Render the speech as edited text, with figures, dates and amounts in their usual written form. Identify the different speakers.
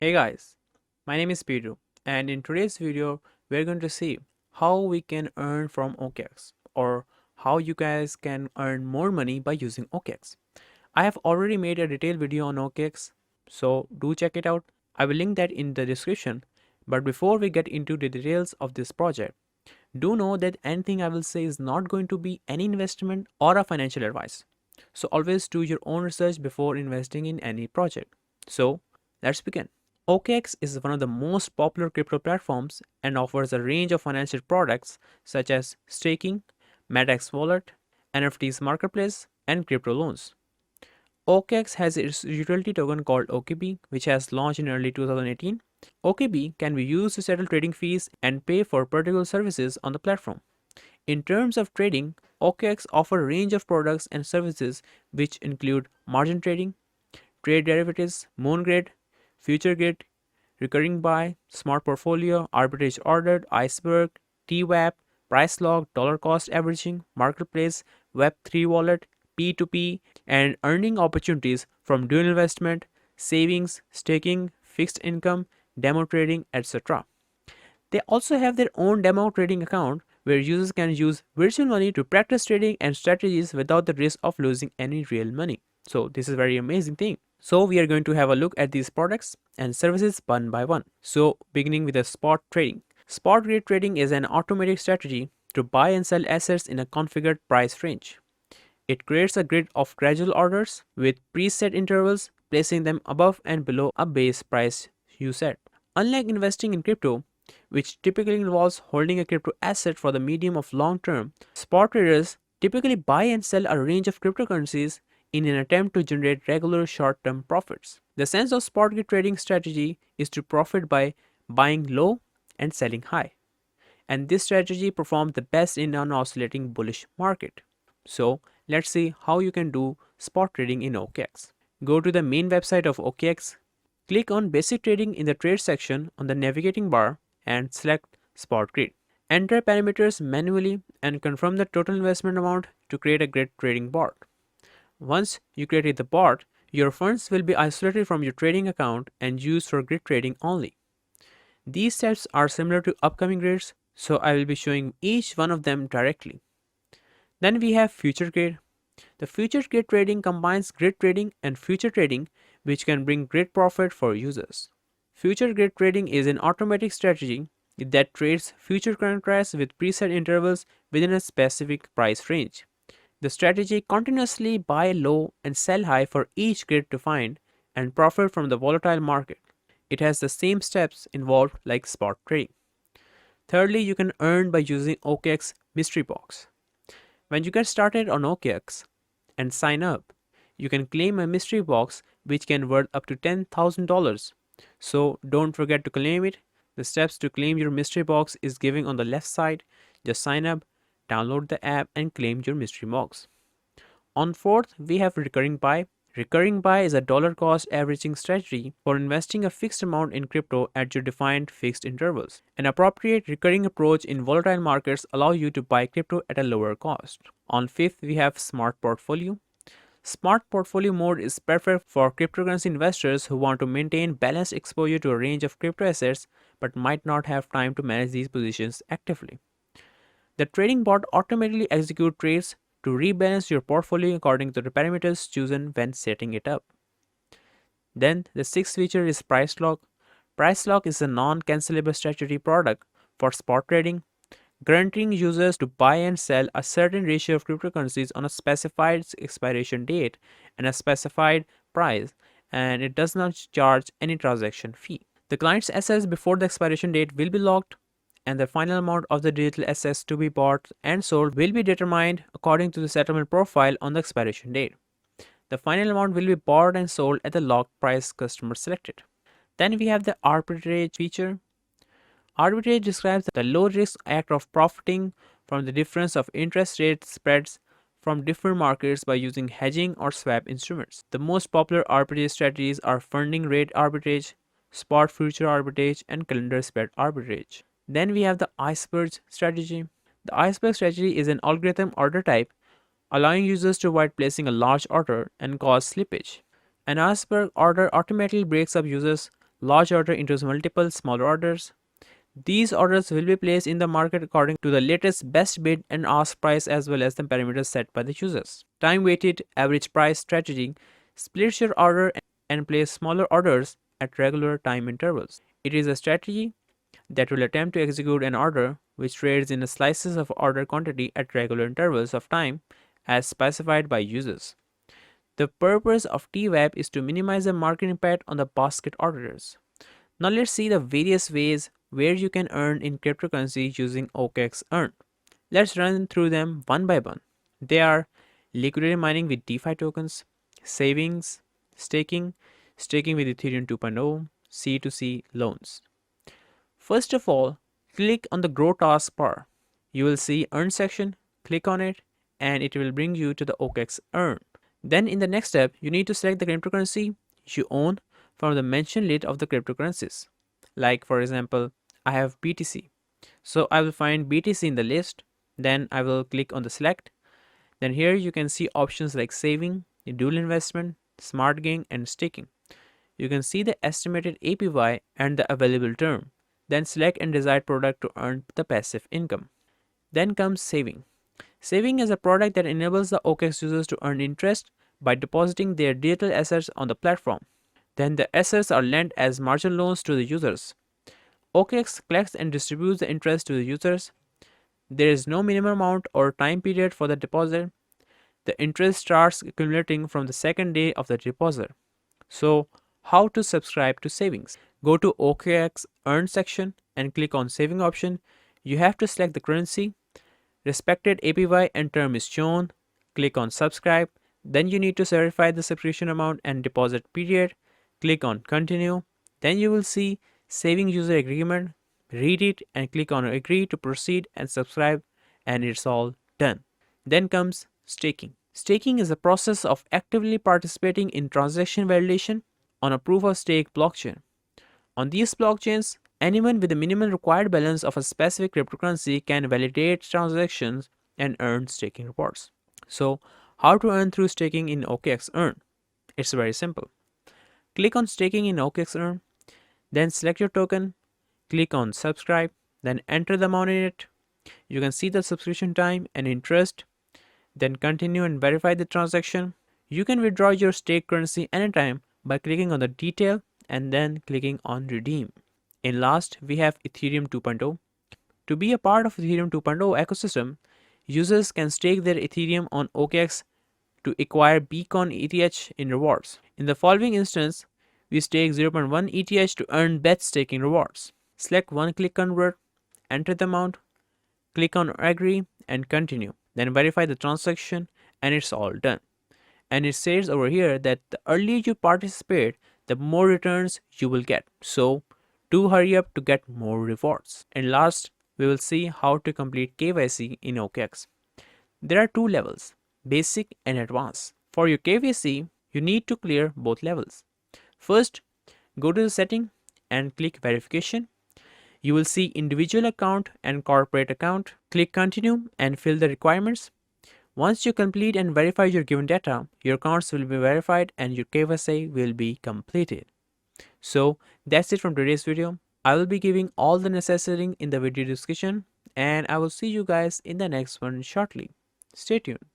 Speaker 1: Hey guys, my name is Pedro, and in today's video, we're going to see how we can earn from OKX or how you guys can earn more money by using OKX. I have already made a detailed video on OKX, so do check it out. I will link that in the description. But before we get into the details of this project, do know that anything I will say is not going to be any investment or a financial advice. So always do your own research before investing in any project. So let's begin. OKX is one of the most popular crypto platforms and offers a range of financial products such as staking, MetaX Wallet, NFTs Marketplace, and crypto loans. OKX has its utility token called OKB, which has launched in early 2018. OKB can be used to settle trading fees and pay for particular services on the platform. In terms of trading, OKX offers a range of products and services which include margin trading, trade derivatives, moon grade, future grid, recurring buy, smart portfolio, arbitrage order, iceberg, TWAP, price lock, dollar cost averaging, marketplace, Web3 wallet, P2P, and earning opportunities from dual investment, savings, staking, fixed income, demo trading, etc. They also have their own demo trading account where users can use virtual money to practice trading and strategies without the risk of losing any real money. So this is a very amazing thing. So we are going to have a look at these products and services one by one. So beginning with the spot trading. Spot grid trading is an automatic strategy to buy and sell assets in a configured price range. It creates a grid of gradual orders with preset intervals, placing them above and below a base price you set. Unlike investing in crypto, which typically involves holding a crypto asset for the medium of long term, spot traders typically buy and sell a range of cryptocurrencies in an attempt to generate regular short term profits. The sense of spot trading strategy is to profit by buying low and selling high. And this strategy performs the best in an oscillating bullish market. So let's see how you can do spot trading in OKX. Go to the main website of OKX, click on basic trading in the trade section on the navigating bar and select spot grid. Enter parameters manually and confirm the total investment amount to create a grid trading bot. Once you create the bot, your funds will be isolated from your trading account and used for grid trading only. These steps are similar to upcoming grids, so I will be showing each one of them directly. Then we have future grid. The future grid trading combines grid trading and future trading, which can bring great profit for users. Future grid trading is an automatic strategy that trades future contracts with preset intervals within a specific price range. The strategy continuously buy low and sell high for each grid to find and profit from the volatile market. It has the same steps involved like spot trading. Thirdly, you can earn by using OKX Mystery Box. When you get started on OKX and sign up, you can claim a mystery box which can worth up to $10,000. So don't forget to claim it. The steps to claim your mystery box is given on the left side. Just sign up, download the app and claim your mystery box. On fourth, we have recurring buy. Recurring buy is a dollar cost averaging strategy for investing a fixed amount in crypto at your defined fixed intervals. An appropriate recurring approach in volatile markets allows you to buy crypto at a lower cost. On fifth, we have smart portfolio. Smart portfolio mode is perfect for cryptocurrency investors who want to maintain balanced exposure to a range of crypto assets but might not have time to manage these positions actively. The trading bot automatically executes trades to rebalance your portfolio according to the parameters chosen when setting it up. Then the sixth feature is price lock. Price lock is a non-cancelable strategy product for spot trading, guaranteeing users to buy and sell a certain ratio of cryptocurrencies on a specified expiration date and a specified price, and it does not charge any transaction fee. The client's assets before the expiration date will be locked, and the final amount of the digital assets to be bought and sold will be determined according to the settlement profile on the expiration date. The final amount will be bought and sold at the locked price customer selected. Then we have the arbitrage feature. Arbitrage describes the low-risk act of profiting from the difference of interest rate spreads from different markets by using hedging or swap instruments. The most popular arbitrage strategies are funding rate arbitrage, spot future arbitrage, and calendar spread arbitrage. Then we have the Iceberg strategy. The Iceberg strategy is an algorithm order type allowing users to avoid placing a large order and cause slippage. An Iceberg order automatically breaks up users' large order into multiple smaller orders. These orders will be placed in the market according to the latest best bid and ask price as well as the parameters set by the users. Time weighted average price strategy splits your order and place smaller orders at regular time intervals. It is a strategy that will attempt to execute an order which trades in slices of order quantity at regular intervals of time as specified by users. The purpose of TWAP is to minimize the market impact on the basket orders. Now let's see the various ways where you can earn in cryptocurrency using OKX Earn. Let's run through them one by one. They are liquidity mining with DeFi tokens, savings, staking, staking with Ethereum 2.0, C2C loans. First of all, click on the Grow Task bar. You will see Earn section, click on it, and it will bring you to the OKX Earn. Then in the next step, you need to select the cryptocurrency you own from the mentioned list of the cryptocurrencies. Like for example, I have BTC. So I will find BTC in the list, then I will click on the select. Then here you can see options like saving, dual investment, smart gain and staking. You can see the estimated APY and the available term. Then select and desired product to earn the passive income. Then comes saving. Saving is a product that enables the OKX users to earn interest by depositing their digital assets on the platform. Then the assets are lent as margin loans to the users. OKX collects and distributes the interest to the users. There is no minimum amount or time period for the deposit. The interest starts accumulating from the second day of the deposit. So, how to subscribe to savings? Go to OKX Earn section and click on Saving option. You have to select the currency. Respected APY and term is shown. Click on Subscribe. Then you need to verify the subscription amount and deposit period. Click on Continue. Then you will see Saving User Agreement. Read it and click on Agree to proceed and subscribe, and it's all done. Then comes staking. Staking is a process of actively participating in transaction validation on a proof of stake blockchain. On these blockchains, anyone with a minimum required balance of a specific cryptocurrency can validate transactions and earn staking rewards. So, how to earn through staking in OKX Earn? It's very simple. Click on Staking in OKX Earn, then select your token, click on Subscribe, then enter the amount in it. You can see the subscription time and interest, then continue and verify the transaction. You can withdraw your staked currency anytime by clicking on the detail and then clicking on Redeem. In last, we have Ethereum 2.0. To be a part of Ethereum 2.0 ecosystem, users can stake their Ethereum on OKX to acquire Beacon ETH in rewards. In the following instance, we stake 0.1 ETH to earn BET staking rewards. Select one-click convert, enter the amount, click on Agree and continue. Then verify the transaction and it's all done. And it says over here that the earlier you participate, the more returns you will get. So do hurry up to get more rewards. And last, we will see how to complete KYC in OKX. There are two levels, basic and advanced. For your KYC, you need to clear both levels. First, go to the setting and click verification. You will see individual account and corporate account. Click continue and fill the requirements. Once you complete and verify your given data, your accounts will be verified and your KYC will be completed. So that's it from today's video. I will be giving all the necessary in the video description and I will see you guys in the next one shortly. Stay tuned.